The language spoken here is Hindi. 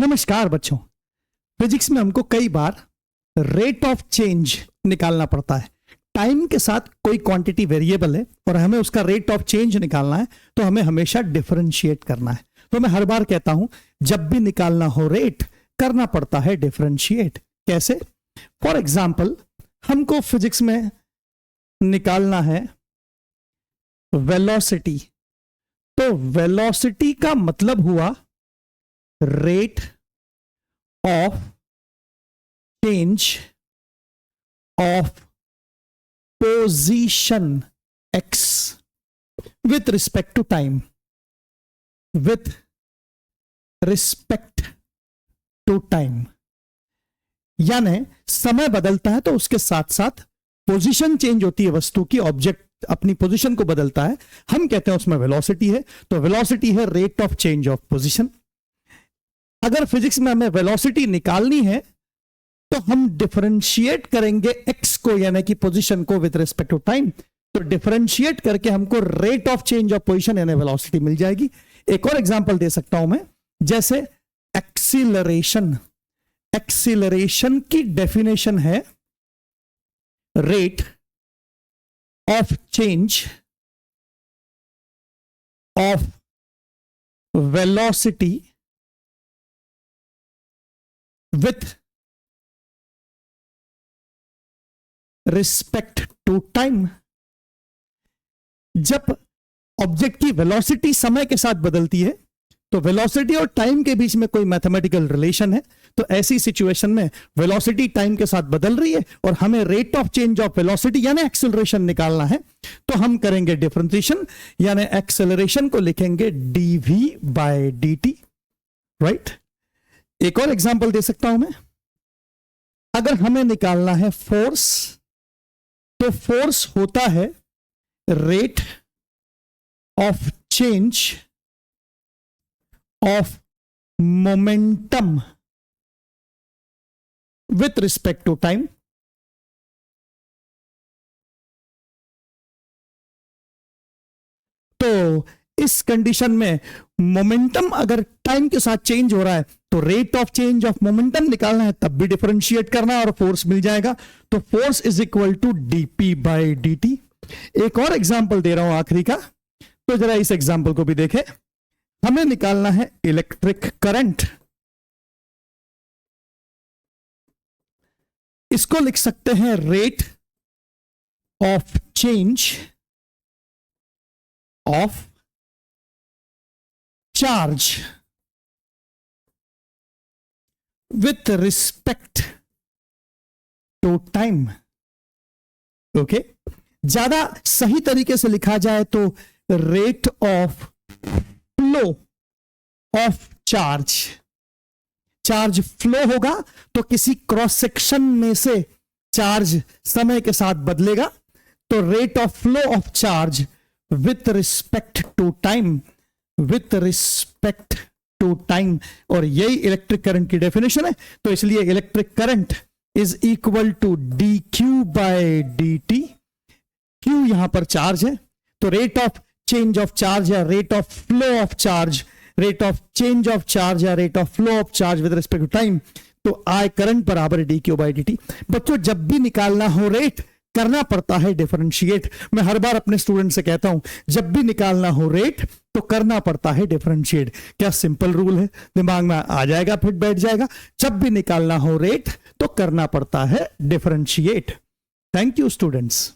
नमस्कार बच्चों। फिजिक्स में हमको कई बार रेट ऑफ चेंज निकालना पड़ता है। टाइम के साथ कोई क्वांटिटी वेरिएबल है और हमें उसका रेट ऑफ चेंज निकालना है, तो हमें हमेशा डिफरेंशिएट करना है। तो मैं हर बार कहता हूं, जब भी निकालना हो रेट, करना पड़ता है डिफरेंशिएट। कैसे? फॉर एग्जाम्पल, हमको फिजिक्स में निकालना है वेलोसिटी। तो वेलोसिटी का मतलब हुआ rate of change of position x with respect to time, with respect to time। यानी समय बदलता है तो उसके साथ साथ पोजीशन चेंज होती है वस्तु की। ऑब्जेक्ट अपनी पोजीशन को बदलता है, हम कहते हैं उसमें वेलोसिटी है। तो वेलोसिटी है rate of change of position. अगर फिजिक्स में हमें वेलोसिटी निकालनी है तो हम डिफरेंशिएट करेंगे x को, यानी कि पोजीशन को, विद रिस्पेक्ट टू टाइम। तो डिफरेंशिएट करके हमको rate of change of position यानी वेलोसिटी मिल जाएगी। एक और एग्जांपल दे सकता हूं मैं, जैसे एक्सीलरेशन। एक्सीलरेशन की डेफिनेशन है rate of change of velocity with respect to time। जब ऑब्जेक्ट की वेलोसिटी समय के साथ बदलती है तो वेलोसिटी और टाइम के बीच में कोई मैथमेटिकल रिलेशन है। तो ऐसी सिचुएशन में वेलोसिटी टाइम के साथ बदल रही है और हमें rate of change of velocity यानी एक्सेलरेशन निकालना है, तो हम करेंगे डिफरेंशिएशन, यानी एक्सेलरेशन को लिखेंगे dv बाय dt। राइट? एक और एग्जांपल दे सकता हूं मैं। अगर हमें निकालना है फोर्स, तो फोर्स होता है rate of change of momentum with respect to time. तो इस कंडीशन में मोमेंटम अगर टाइम के साथ चेंज हो रहा है तो rate of change of momentum निकालना है, तब भी डिफरेंशिएट करना है और फोर्स मिल जाएगा। तो force is equal to dp by dt। एक और एग्जांपल दे रहा हूं आखिरी का, तो जरा इस एग्जांपल को भी देखें। हमें निकालना है इलेक्ट्रिक करंट। इसको लिख सकते हैं rate of change of charge with respect to time। Okay, ज्यादा सही तरीके से लिखा जाए तो rate of flow of charge. Charge flow होगा तो किसी क्रॉस सेक्शन में से चार्ज समय के साथ बदलेगा। तो rate of flow of charge with respect to time, with respect to time. और यही इलेक्ट्रिक करंट की डेफिनेशन है। तो इसलिए electric current is equal to dq by dt। q यहां पर चार्ज है, तो rate of change of charge या rate of flow of charge, rate of change of charge या rate of flow of charge with respect to time. तो I करंट बराबर dq बाय dt। बच्चों, जब भी निकालना हो रेट, करना पड़ता है डिफरेंशिएट। मैं हर बार अपने स्टूडेंट से कहता हूं, जब भी निकालना हो रेट तो करना पड़ता है डिफरेंशिएट। क्या सिंपल रूल है, दिमाग में आ जाएगा, फिट बैठ जाएगा। जब भी निकालना हो रेट तो करना पड़ता है डिफरेंशिएट। Thank you students.